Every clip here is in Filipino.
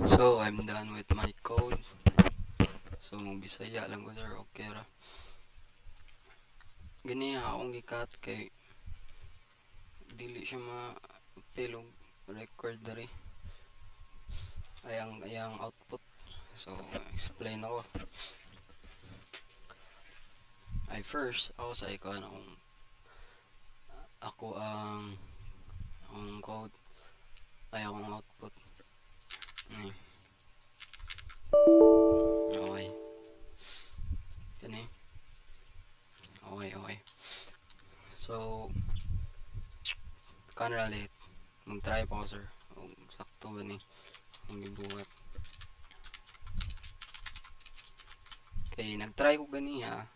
So, I'm done with my code. So, Bisaya lang ko sir, okay ra. Gani akong gikat kay dili siya mapilog record diri. Ayang output. So, explain ako. Ako sa ikuan ako ang code ay akong output. Ni. Okay. Gani. Okay. So, kanra late. Mag-try pa ako sir. Kung sakto ba ni ang gibuhat. Kay nag-try ko ganiya.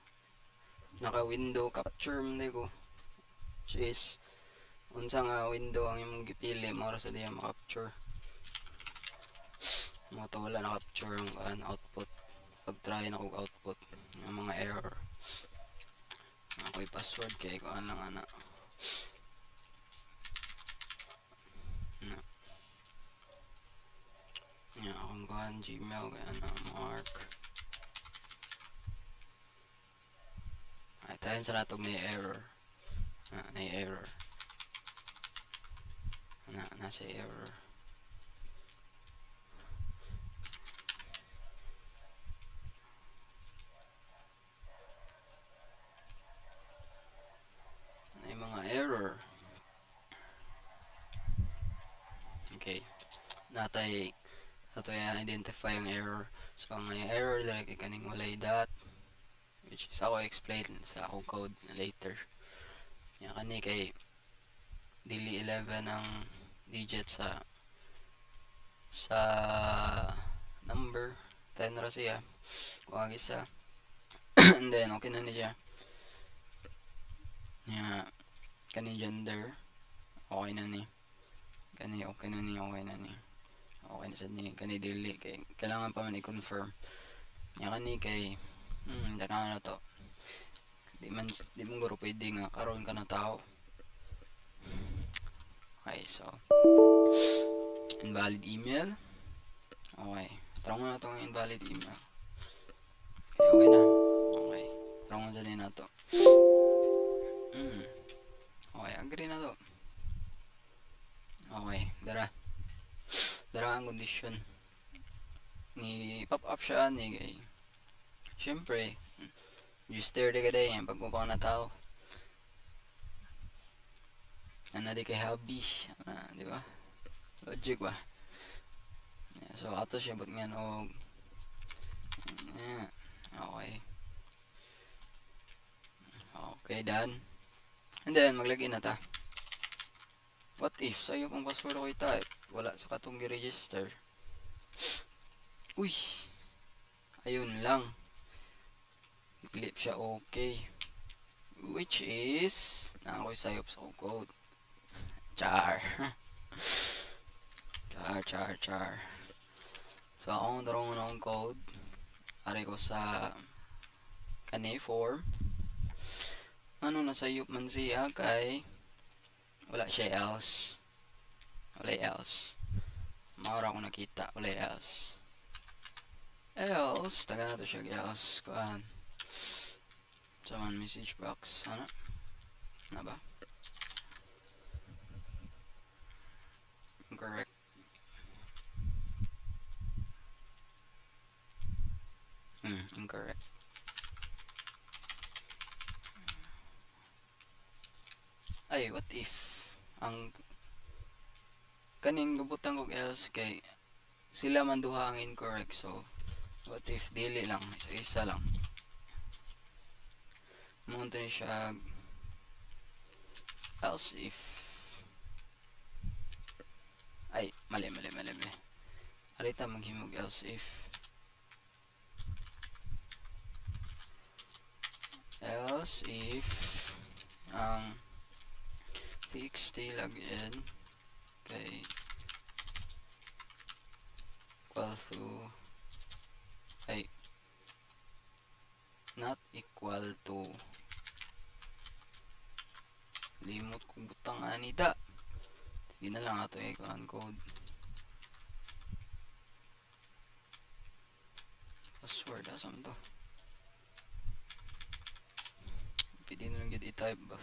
Naka-window capture man ko. Which is unsa nga window ang imong gipili mao sa diya ma-capture. Mo to wala na capture ang output. Pag-try na kog output ng mga error. Ako'y password kay ko lang ana. Ya akong kuhan Gmail kay ana Mark. Ay try sa natog na error. Na error. Na sa error. May mga error. Okay. Natay identify ang error. So ang error dili kay kaning walay dot, which is ako explain sa akong code later. Yan kani kay dili 11 ang digit sa number 10 ra siya kung isa. And then okay na ni siya. Ya kani gender okay na ni. Kani okay na ni. Okay na sad ni kani dili kay kailangan pa man i-confirm. Ya kani kay tanaw na to. Di mo guro pwede nga karon ka na tao. Okay, so invalid email. Okay. Try mo na itong invalid email. Okay na. Okay. Try mo dyan na to. Okay, agree na to. Okay, dara ang condition. Ni pop up siya ni kay. Siyempre, register di ka day yan pag upaw na tao. Ano di kay hobby. Di ba? Logic ba? Yeah, so, ato siya ba't nga no. Okay. Okay, done. And then, maglagay na ta. What if, sa'yo pang password ako i-type? Wala sa katong gi-register. Uy! Ayun lang. Clip siya okay. Which is, na ako'y sayop sa code. Char. Char. So, akong darong na akong code. Aray ko sa kanay form. Ano na sayop man siya kay wala siya else. Wala else. Maura ko nakita. Wala else. Taga na to siya else. Kuan. Sa man message box. Ano? Na ba? Incorrect. Incorrect. Ay, what if ang kaning gabutang kog else kay sila man duha ang incorrect, so what if dili lang isa lang mo ni siya else if ay mali arita maghimog else if ang txt login kay equal to ay not equal to limot kong butang anida. Sige na lang ato ikuan code. password. Asa man to? Pwede na lang yun i-type ba?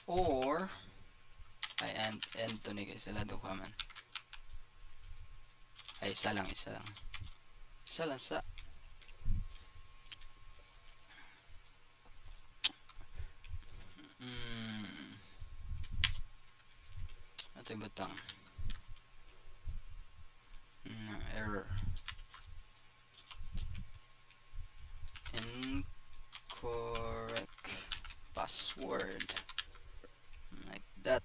Or, ay, end to ni guys. Sila do ka man. Ay, isa lang. Isa lang sa. Ito yung batang. Error. Incorrect password. Like that.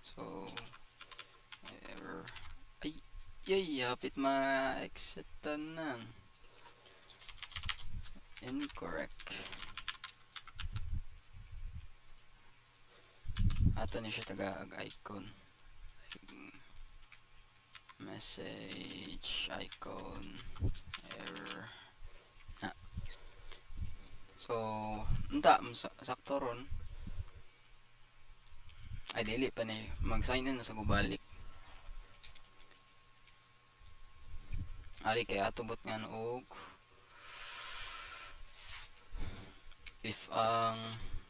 So, error. Ay, yay, hapit ma-exitan. Incorrect. Ato ni siya taga-icon. Message icon error. So, sakto ron. Ay, dili pa ni. Mag-sign in na sa gubalik. Ari kaya atubot nga og if ang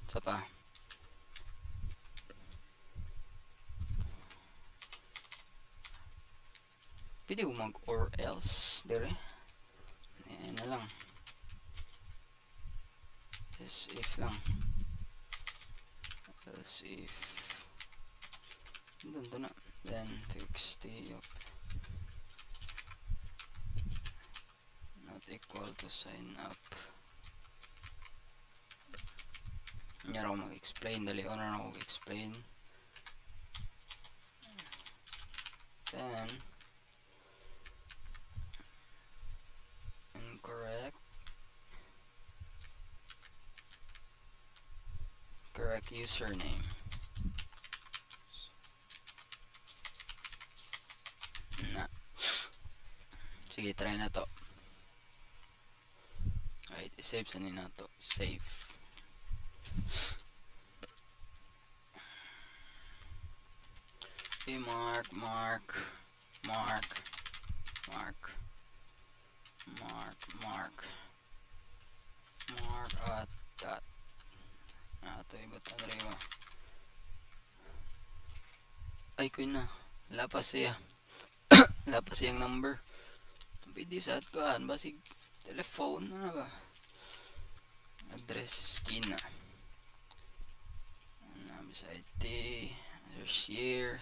sa pa pwede ko mag or else dire. Ayan na lang. Else if lang. Else if doon na. Then txt not equal to sign up. Hindi ako mag-explain. Dali ko na ako mag-explain. Then correct username. Sige, try na to. Right, i-save sa nina to. Save. Okay, mark at that. Ito iba tanriwa. Ay ko na. Lapas siya. Lapas siyang number. Pwede sa atkaan. Basig telephone na ba? Address skin na. Sa IT. Share.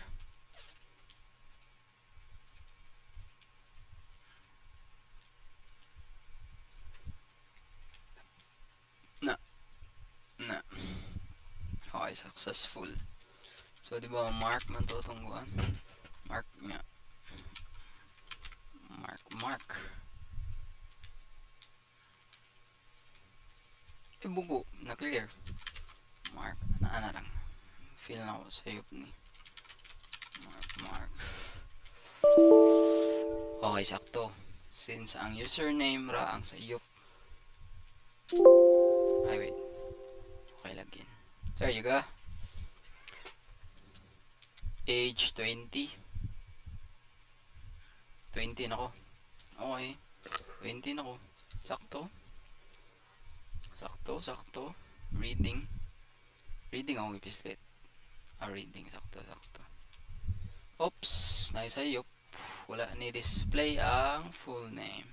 Na. Okay, successful. So, di ba, mark man to itong guan? Mark niya. Mark. Bugo. Na-clear. Mark. Ana lang. Feel na ako sa iyop ni. Mark. Okay, sakto. Since ang username ra ang sa iyop. Ay, wait. Okay, login. There you go. Age 20. 20 na ko. Okay. 20 na ko. Sakto. Reading ako ipislit. Reading. Sakto. Oops. Nice ayop. Wala ni display ang full name.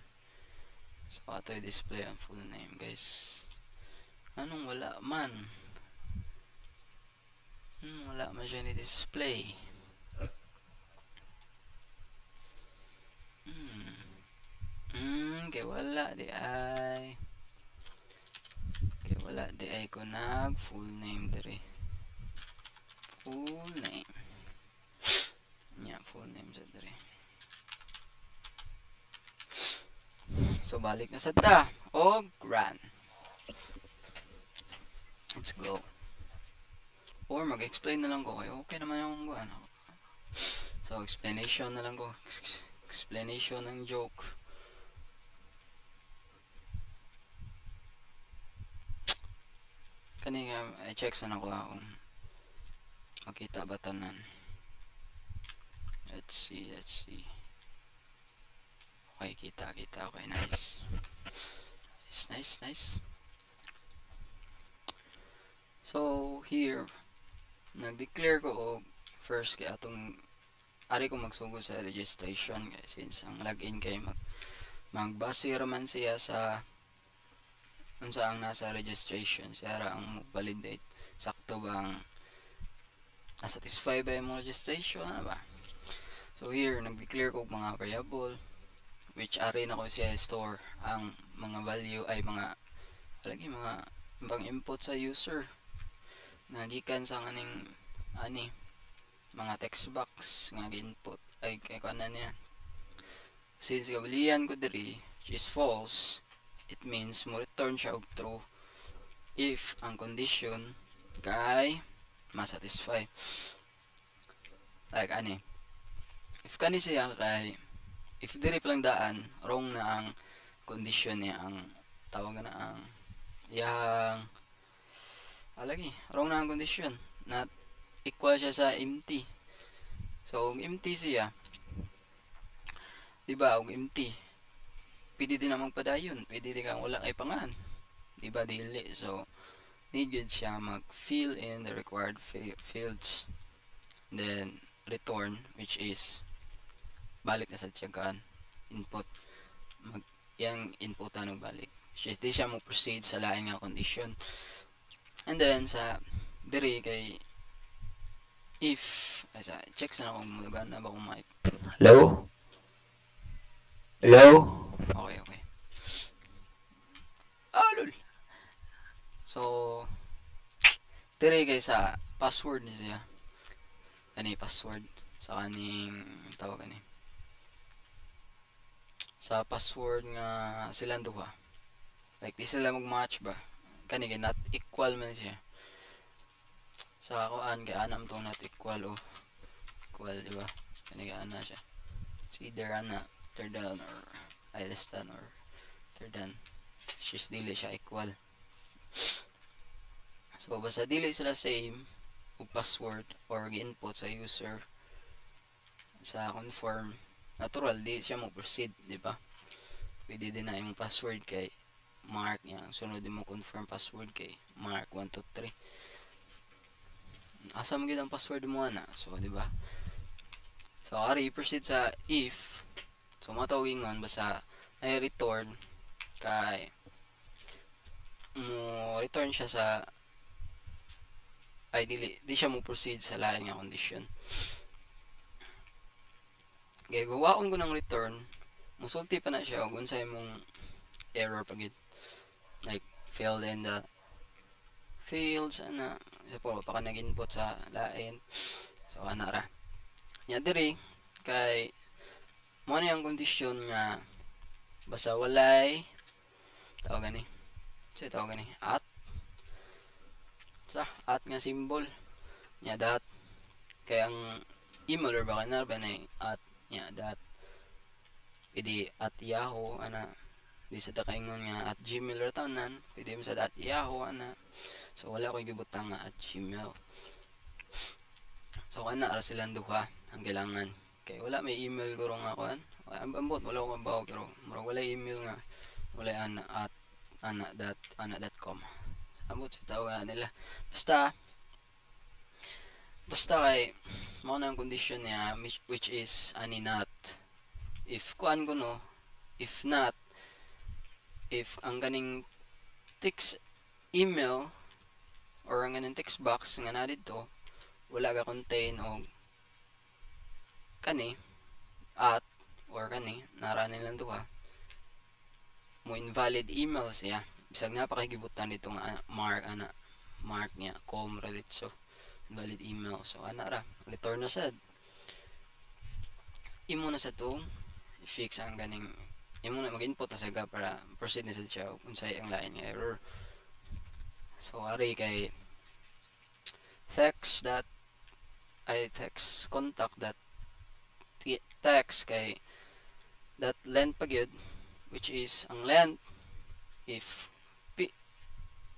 So, ato i-display ang full name, guys. Anong wala man? Wala man siya ni-display. Kaya wala di ay ko nag full name dire. Full name. Full name sa dire. So, balik na sa ta. Og run. Let's go. Or mag-explain na lang ko kayo. Okay naman yung ano. So, explanation na lang ko. Explanation ng joke. Kani nga, i-check sa nako kung makita ba tanan. Let's see. Okay, kita. Okay, nice. Nice. So, here, nag-declare ko og first kay atong ari ko magsugo sa registration kay since ang login kay magbase raman siya sa unsa ang nasa registration siya ra ang validate sakto bang na-satisfy ba yung registration ano ba. So here nag-declare ko mga variable which ari na ko siya store ang mga value ay mga lagi mga ibang input sa user nga gikan sa kaning mga text box nga input ay kay kanan niya. Since gabalian ko diri which is false, it means mo return siya og true if ang condition kay masatisfy. Like if kani siya kay if diri pa lang daan wrong na ang condition niya ang tawag na ang yang lagi wrong na ang condition na equal siya sa empty. So empty siya, diba, og empty pwede din namang padayon, pwede din kang wala kay pangan, diba, dili. So need yun siya mag fill in the required fields then return which is balik na sa tiyagaan input mag yang inputan og balik which is di siya mo proceed sa lain nga condition. And then sa diri kay if ay sa check sa akong mulugan na ba kung mic. Hello? Okay. Lol. So diri kay sa password ni siya kani password sa kaning tawag kani sa password nga silang duha like di sila mag-match ba kani kay not equal man siya sa kuan kay anam to not equal o equal, diba, kani kay ana siya it's either ana third down or less than or third down which is dili siya equal. So basta dili sila same og password or gi-input sa user sa confirm natural di siya mo proceed, di ba? Pwede din na yung password kay mark niya sunod din mo confirm password kay mark 123 asa mo gid ang password mo ana, so di ba? So ari proceed sa if so matawgingon basta ay return kay mo return siya sa ay di siya mo proceed sa lain nga condition. Kaya gawaon ko ng return musulti pa na siya og unsay mong error pagid like failed in the fields ana isa po pa ka nag-input sa lain so ana ra nya diri kay mo na yung condition nga basta walay tawag gani at nga symbol nya dat kay ang email or baka na ba na at nya dat pwede at yahoo ana di sa takaingon nga at gmail or tanan pwede mo sa at yahoo ana so wala ko gibutang nga at gmail so ana ra silang duha ang kailangan kay wala may email ko nga kuan ambot wala ko mabaw pero murag wala email nga wala ana at ana.com ambot sa tawagan nila basta kay mao na ang condition niya which is ani not if kuan ko no if not if ang ganing text email or ang ganing text box nga na dito wala ka contain og kani at or kani nara nilang duha mo invalid email siya bisag napakagibutan dito nga mark niya com so invalid email so ana ra return na sad imo na sa tong i-fix ang ganing imo na mag-input na sa para proceed na sa siya unsay ang lain nga error. So ari kay text contact that text kay that length pagyud which is ang length if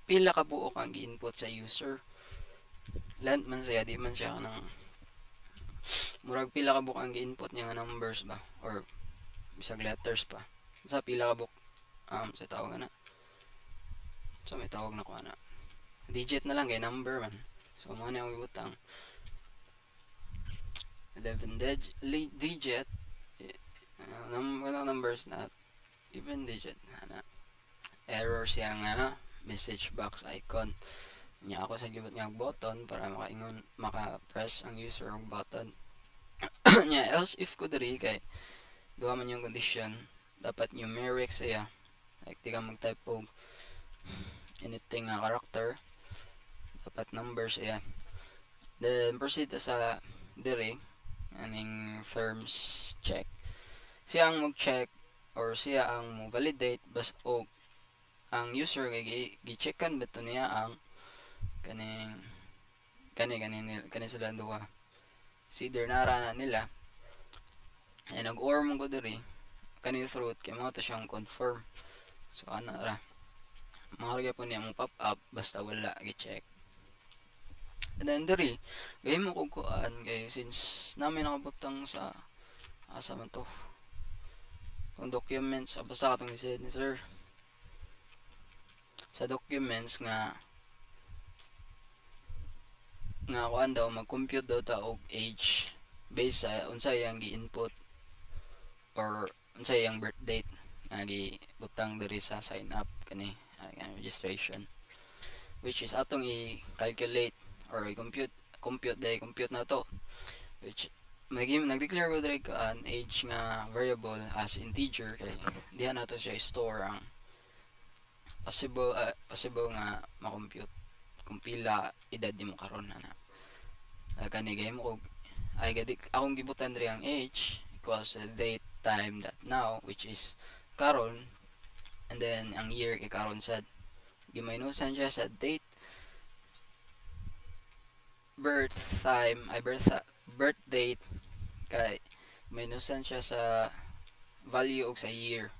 pila ka buok ang gi-input sa user length man siya di man siya kanang murag pila ka buok ang gi-input niya nga numbers ba or bisag letters pa. Sa pila ka book sa tawag na. So may tawag na ko ana. Digit na lang kay number man. So mo na yung ibutang 11 digit numbers not even digit ana. Error siya nga message box icon. Nya ako sa gibot nga button para maka-press ang user ang button. Nya else if ko diri kay duha man yung condition dapat numeric siya. Like di ka mag-type og anything nga character, dapat numbers siya. Then proceed sa diri aning terms check. Siya ang mag-check or siya ang mo-validate bas og ang user kay gi-checkan beto niya ang kani sila duha. Si either nara na nila ay nag-or mo ko diri kani through kay mo to siyang confirm. So ana ra maharga po niya mo pop up basta wala gi-check. And then diri gay mo kog kuan kay since namin nakabutang sa asa man to kung documents basta katong gisaid ni sir sa documents nga kuan daw mag-compute daw ta og age based sa unsay yang gi-input or unsay yang birth date nga gibutang diri sa sign up kani registration, which is atong i-calculate or i-compute na to, which nag-declare ko diri an age nga variable as integer kay diha na to siya store ang possible nga ma-compute kung pila edad nimo karon ana. Kani gay mo og ay gadik akong gibutan diri ang age equals date time that now, which is karon, and then ang year kay karon sad giminusan siya sa date, birth time ay birth date kay minusan siya sa value og sa year.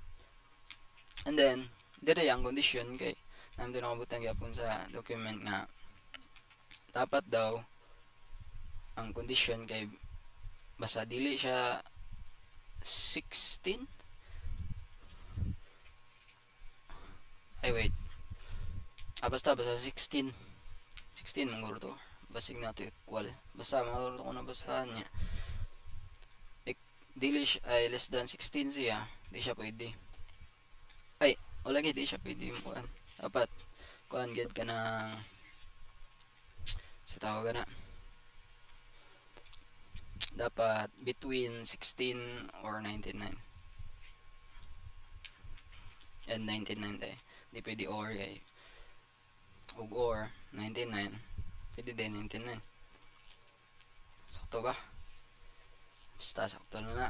And then dire ang condition kay nandun nakabutang gyapon sa document nga dapat daw ang condition kay basta dili siya 16 ay wait basta 16 mong to basig na to equal basta maguro ko na basahan niya dili siya ay less than 16 siya di siya pwede ay wala di siya pwede yung kuan dapat kuan gid ka ng sa tawag na dapat between 16 or 99 and 99 day di pwede or kay ug or 99 pwede din 99 sakto ba basta sakto na.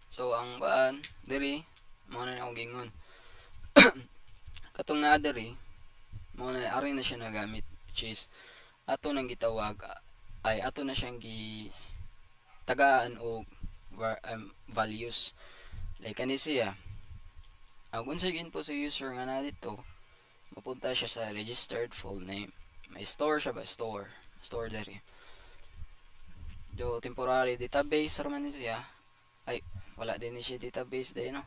So ang kuan diri mo na akong gingon katong naa diri mo na ari na siya nagamit, which is ato nang gitawag ay ato na siyang tagaan og values like kani siya ang unsay input sa user nga na dito mapunta siya sa registered full name, may store siya ba store diri do temporary database raman ni siya ay wala din ni siya database day no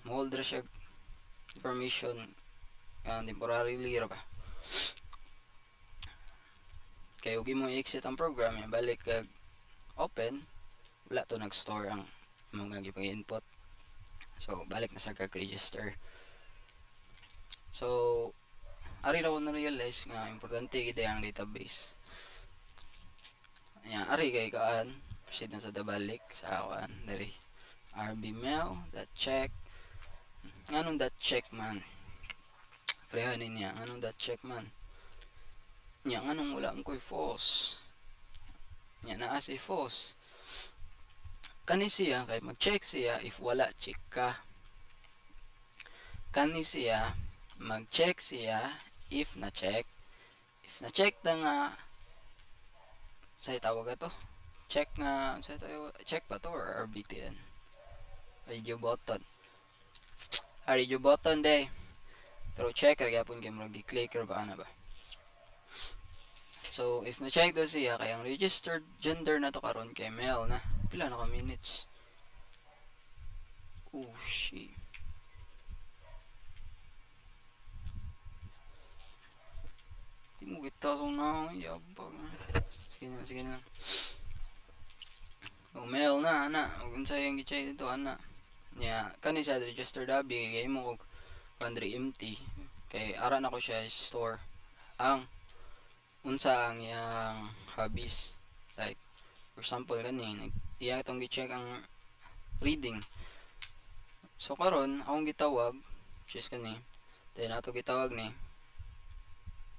hold ra siya information temporarily ra ba kay ug mo i-exit ang program balik kag open wala to nag-store ang mga gipang-input, so balik na sa kag-register. So ari ra ko na realize nga importante gid ang database nya ari kay kaan proceed na sa dabalik sa kaan diri rbmail.check nganong .check man prehanin niya nganong .check man nya nganong wala ang koy false nya naa si false kani siya kay mag-check siya if wala check ka kani siya mag-check siya if na-check na nga say tawag ato check nga say tayo check pa to or RBTN radio button day pero check ra gyapon kay mo gi-click ra ba ana ba. So if na-check daw siya kay ang registered gender na to karon kay male na pila na ka minutes Oh shit. Di mo kita so na yabag. Sige na. Mail na ana. Ug unsay ang gichay dito ana. Nya kani sa register dabi kay mo og 100 empty. Kay ara na ko siya store. Ang unsa ang iyang hobbies. Like for example kani iya tong gi-check ang reading. So karon akong gitawag which is kani. Then ato gitawag ni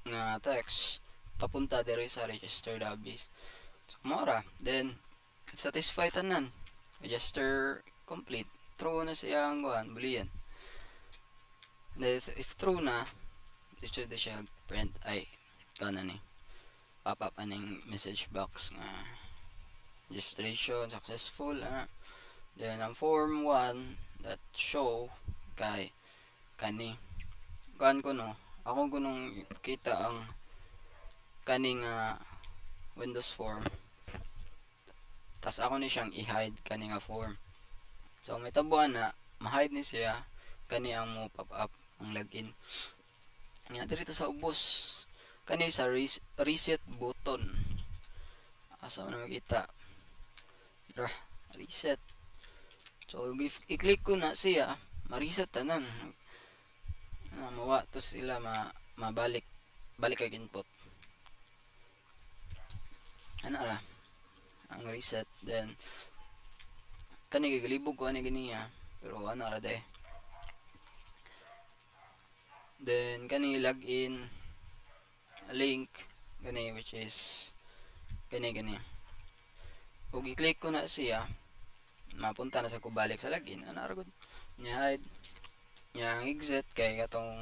nga text papunta diri sa registered hobbies. So mora. Then if satisfied tanan, register complete. True na siya ang kuan, boolean. Then if true na, dito siya print ay kana ni. Pop up aning message box nga registration successful. Then ang form 1 that show kay kani kan ko no ako gunong ipakita ang kaning Windows form tas ako ni siyang i-hide kani nga form. So may tabuan na ma-hide ni siya kani ang mo pop up ang login nga dito sa ubos kani sa reset button asa man makita reset. So if i-click ko na siya ma-reset tanan mawa to sila mabalik kag input ana ra ang reset. Then kani gigalibog ko ani ganiya pero ana ra day. Then kani login link gani which is gani ug i-click ko na siya mapunta na sa ko balik sa login ana ra gud nya hide nya exit kay katong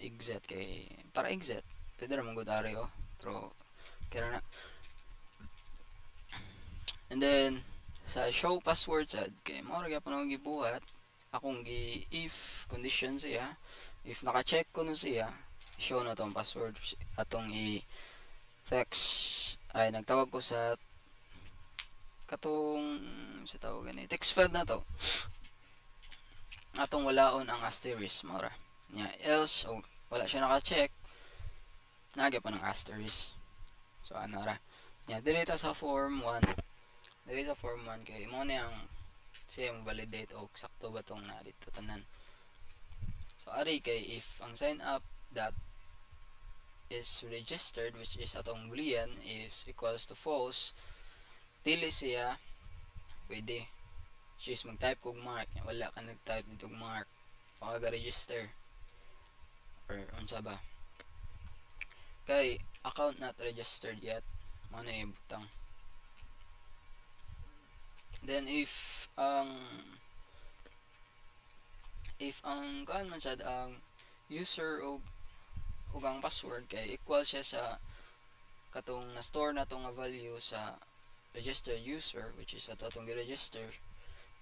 exit kay para exit pwede ra man gud ari pero kaya na. And then sa show password sad kay mao ra gyapon akong gibuhat akong gi if condition siya if naka-check ko na siya show na tong password atong i text ay nagtawag ko sa katong sa tawag gani text field na to atong walaon ang asterisk mora nya else wala siya naka-check nagya pa ng asterisk. So ana ra nya dito sa form 1 kay mo na ang siya mo validate og sakto ba tong na dito tanan. So ari kay if ang sign up that is registered which is atong boolean is equals to false dili siya pwede she's mag-type kog mark wala ka nag-type nitong mark pag-register or unsa ba kay account not registered yet mo na ibutang. Then if kan man sad ang user og ang password kay equal siya sa katong na store na tong value sa registered user which is ato atong gi-register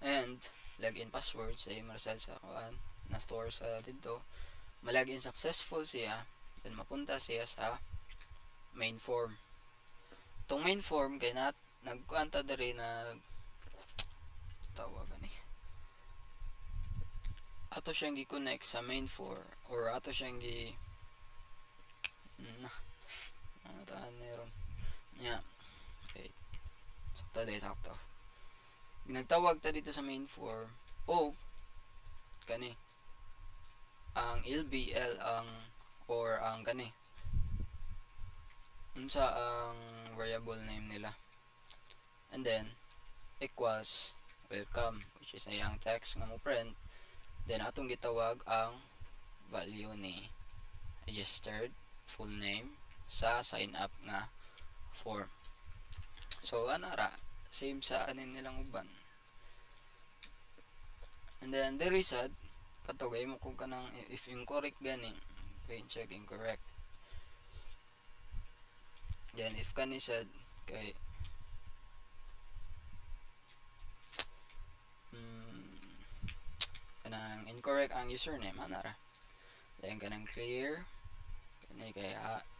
and login password sa Marcel sa kuan na store sa dito malagin successful siya then mapunta siya sa main form. Tong main form kay nagkuanta diri na tawagan ato siyang gi-connect sa main form or ato siyang taan meron nya okay sakto nagtawag ta dito sa main form o kani ang LBL ang or ang kani unsa ang variable name nila and then equals welcome which is ayang text nga mo print then atong gitawag ang value ni registered full name sa sign up nga form. So ana ra same sa anin nilang uban. And then there is katugay mo kung kanang if incorrect gani plain check incorrect. Then if kani sad kay kanang incorrect ang username ana ra. Then kanang clear kani kay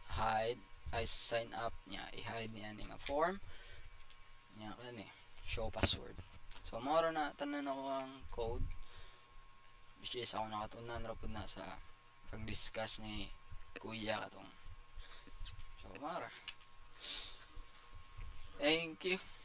hide ay sign up niya i-hide niya ni nga form niya kani show password So mao na tanan ako ang code, which is ako nakatunan ra pud na sa pag-discuss ni kuya katong. So mara. Thank you.